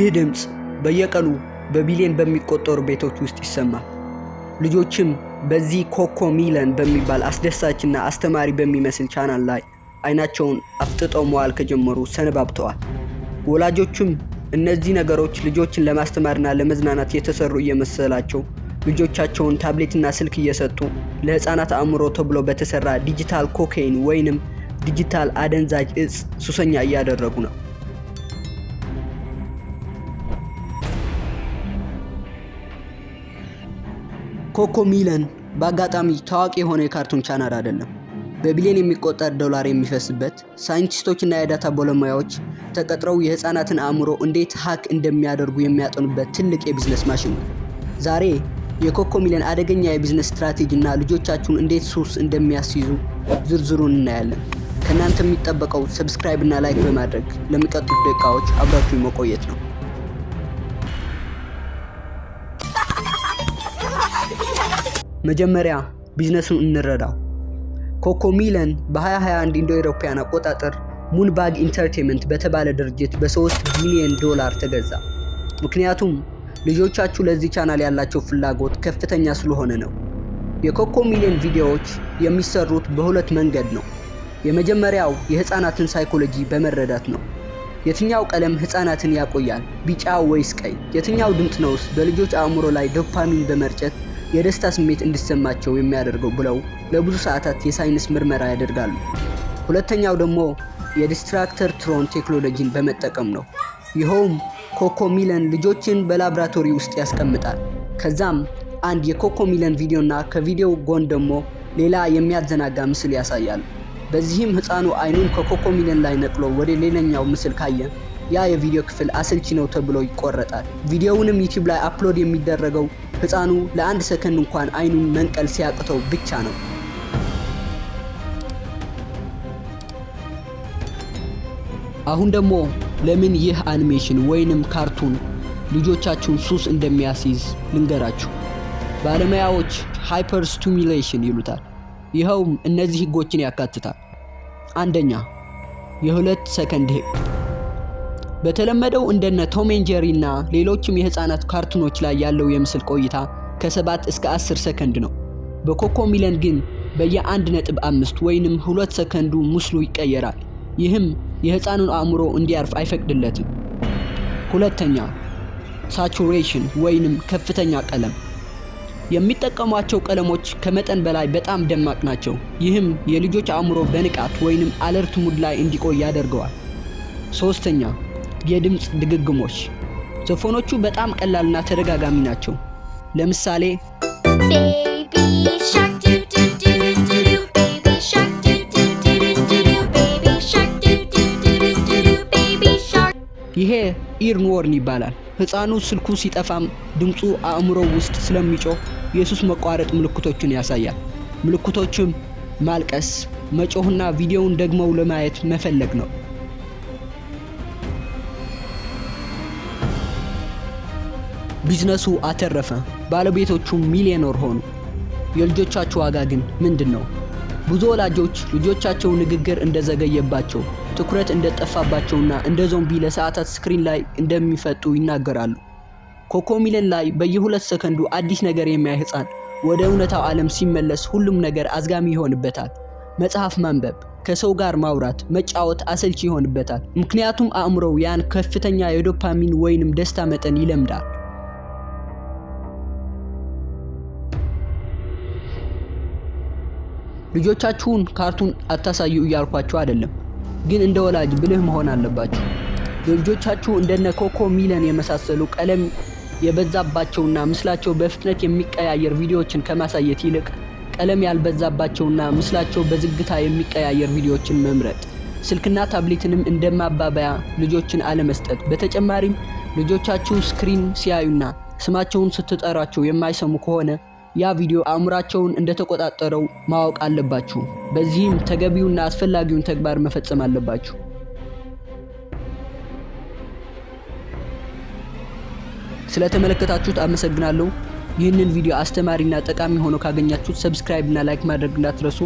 ይህ ድምጽ በየቀኑ በቢሊዮን በሚቆጠሩ ቤቶች ውስጥ ይሰማል። ልጆችም በዚህ ኮኮሚለን በሚባል አስደሳችና አስተማሪ በሚመስል ቻናል ላይ አይናቸውን አፍጥጠው መዋል ከጀመሩ ሰነባብተዋል። ወላጆችም እነዚህ ነገሮች ልጆችን ለማስተማርና ለመዝናናት የተሰሩ እየመሰላቸው ልጆቻቸውን ታብሌትና ስልክ እየሰጡ ለህፃናት አእምሮ ተብሎ በተሰራ ዲጂታል ኮካይን ወይንም ዲጂታል አደንዛዥ እጽ ሱሰኛ እያደረጉ ነው። ኮኮሚለን በአጋጣሚ ታዋቂ የሆነ የካርቱን ቻናል አይደለም። በቢሊዮን የሚቆጠር ዶላር የሚፈስበት ሳይንቲስቶችና የዳታ ባለሙያዎች ተቀጥረው የህፃናትን አእምሮ እንዴት ሃክ እንደሚያደርጉ የሚያጠኑበት ትልቅ የቢዝነስ ማሽን ነው። ዛሬ የኮኮሚለን አደገኛ የቢዝነስ ስትራቴጂ እና ልጆቻችሁን እንዴት ሱስ እንደሚያስይዙ ዝርዝሩን እናያለን። ከእናንተ የሚጠበቀው ሰብስክራይብ እና ላይክ በማድረግ ለሚቀጥሉት ደቂቃዎች አብራችሁ መቆየት ነው። መጀመሪያ ቢዝነሱን እንረዳው። ኮኮሚለን በ2021 እንደ አውሮፓውያን አቆጣጠር ሙንባግ ኢንተርቴይንመንት በተባለ ድርጅት በ3 ቢሊዮን ዶላር ተገዛ። ምክንያቱም ልጆቻችሁ ለዚህ ቻናል ያላቸው ፍላጎት ከፍተኛ ስለሆነ ነው። የኮኮሚለን ቪዲዮዎች የሚሰሩት በሁለት መንገድ ነው። የመጀመሪያው የህፃናትን ሳይኮሎጂ በመረዳት ነው። የትኛው ቀለም ህፃናትን ያቆያል፣ ቢጫ ወይስ ቀይ? የትኛው ድምፅ ነውስ በልጆች አእምሮ ላይ ዶፓሚን በመርጨት የደስታ ስሜት እንዲሰማቸው የሚያደርገው ብለው ለብዙ ሰዓታት የሳይንስ ምርመራ ያደርጋሉ። ሁለተኛው ደግሞ የዲስትራክተር ትሮን ቴክኖሎጂን በመጠቀም ነው። ይኸውም ኮኮሚለን ልጆችን በላብራቶሪ ውስጥ ያስቀምጣል። ከዛም አንድ የኮኮሚለን ቪዲዮና ከቪዲዮው ጎን ደግሞ ሌላ የሚያዘናጋ ምስል ያሳያል። በዚህም ህፃኑ አይኑን ከኮኮሚለን ላይ ነቅሎ ወደ ሌላኛው ምስል ካየ ያ የቪዲዮ ክፍል አሰልቺ ነው ተብሎ ይቆረጣል። ቪዲዮውንም ዩቲዩብ ላይ አፕሎድ የሚደረገው ህፃኑ ለአንድ ሰከንድ እንኳን አይኑን መንቀል ሲያቅተው ብቻ ነው። አሁን ደግሞ ለምን ይህ አኒሜሽን ወይንም ካርቱን ልጆቻችሁን ሱስ እንደሚያስይዝ ልንገራችሁ። ባለሙያዎች ሃይፐር ስቲሙሌሽን ይሉታል። ይኸውም እነዚህ ህጎችን ያካትታል። አንደኛ፣ የ2 ሰከንድ ህግ። በተለመደው እንደነ ቶም ኤንድ ጄሪ እና ሌሎችም የህፃናት ካርቱኖች ላይ ያለው የምስል ቆይታ ከ7 እስከ 10 ሰከንድ ነው። በኮኮሚለን ግን በየ1.5 ወይንም 2 ሰከንዱ ምስሉ ይቀየራል። ይህም የህፃኑን አእምሮ እንዲያርፍ አይፈቅድለትም። ሁለተኛ፣ ሳቹሬሽን ወይንም ከፍተኛ ቀለም። የሚጠቀሟቸው ቀለሞች ከመጠን በላይ በጣም ደማቅ ናቸው። ይህም የልጆች አእምሮ በንቃት ወይንም አለርት ሙድ ላይ እንዲቆይ ያደርገዋል። ሶስተኛ፣ የድምጽ ድግግሞሽ። ዘፈኖቹ በጣም ቀላልና ተደጋጋሚ ናቸው። ለምሳሌ ይሄ ኢርንወርን ይባላል። ህፃኑ ስልኩ ሲጠፋም ድምፁ አእምሮ ውስጥ ስለሚጮህ የሱስ መቋረጥ ምልክቶችን ያሳያል። ምልክቶቹም ማልቀስ፣ መጮህና ቪዲዮውን ደግመው ለማየት መፈለግ ነው። ቢዝነሱ አተረፈ፣ ባለቤቶቹም ሚሊዮነር ሆኑ። የልጆቻችሁ ዋጋ ግን ምንድነው? ብዙ ወላጆች ልጆቻቸው ንግግር እንደዘገየባቸው፣ ትኩረት እንደጠፋባቸውና እንደ ዞምቢ ለሰዓታት ስክሪን ላይ እንደሚፈጡ ይናገራሉ። ኮኮሚለን ላይ በየ2 ሰከንዱ አዲስ ነገር የሚያይ ህፃን ወደ እውነታው ዓለም ሲመለስ ሁሉም ነገር አዝጋሚ ይሆንበታል። መጽሐፍ ማንበብ፣ ከሰው ጋር ማውራት፣ መጫወት አሰልቺ ይሆንበታል። ምክንያቱም አእምሮው ያን ከፍተኛ የዶፓሚን ወይንም ደስታ መጠን ይለምዳል። ልጆቻችሁን ካርቱን አታሳዩ እያልኳችሁ አይደለም፣ ግን እንደ ወላጅ ብልህ መሆን አለባችሁ። ልጆቻችሁ እንደነ ኮኮሚለን የመሳሰሉ ቀለም የበዛባቸውና ምስላቸው በፍጥነት የሚቀያየር ቪዲዮዎችን ከማሳየት ይልቅ ቀለም ያልበዛባቸውና ምስላቸው በዝግታ የሚቀያየር ቪዲዮዎችን መምረጥ። ስልክና ታብሌትንም እንደማባበያ ልጆችን አለመስጠት። በተጨማሪም ልጆቻችሁ ስክሪን ሲያዩና ስማቸውን ስትጠራቸው የማይሰሙ ከሆነ ያ ቪዲዮ አእምሯቸውን እንደተቆጣጠረው ማወቅ አለባችሁ። በዚህም ተገቢውና አስፈላጊውን ተግባር መፈጸም አለባችሁ። ስለተመለከታችሁት አመሰግናለሁ። ይህንን ቪዲዮ አስተማሪና ጠቃሚ ሆኖ ካገኛችሁት ሰብስክራይብ እና ላይክ ማድረግ እንዳትረሱ።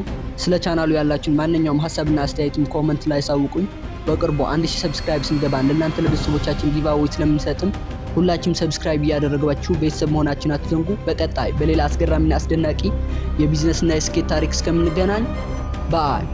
ስለ ቻናሉ ያላችሁን ማንኛውም ሀሳብና አስተያየትም ኮመንት ላይ ሳውቁኝ። በቅርቡ 1000 ሰብስክራይብ ስንገባ ለእናንተ ለቤተሰቦቻችን ጊቫዌይ ስለምንሰጥም ሁላችሁም ሰብስክራይብ እያደረጋችሁ ቤተሰብ መሆናችሁን አትዘንጉ። በቀጣይ በሌላ አስገራሚና አስደናቂ የቢዝነስና የስኬት ታሪክ እስከምንገናኝ ባይ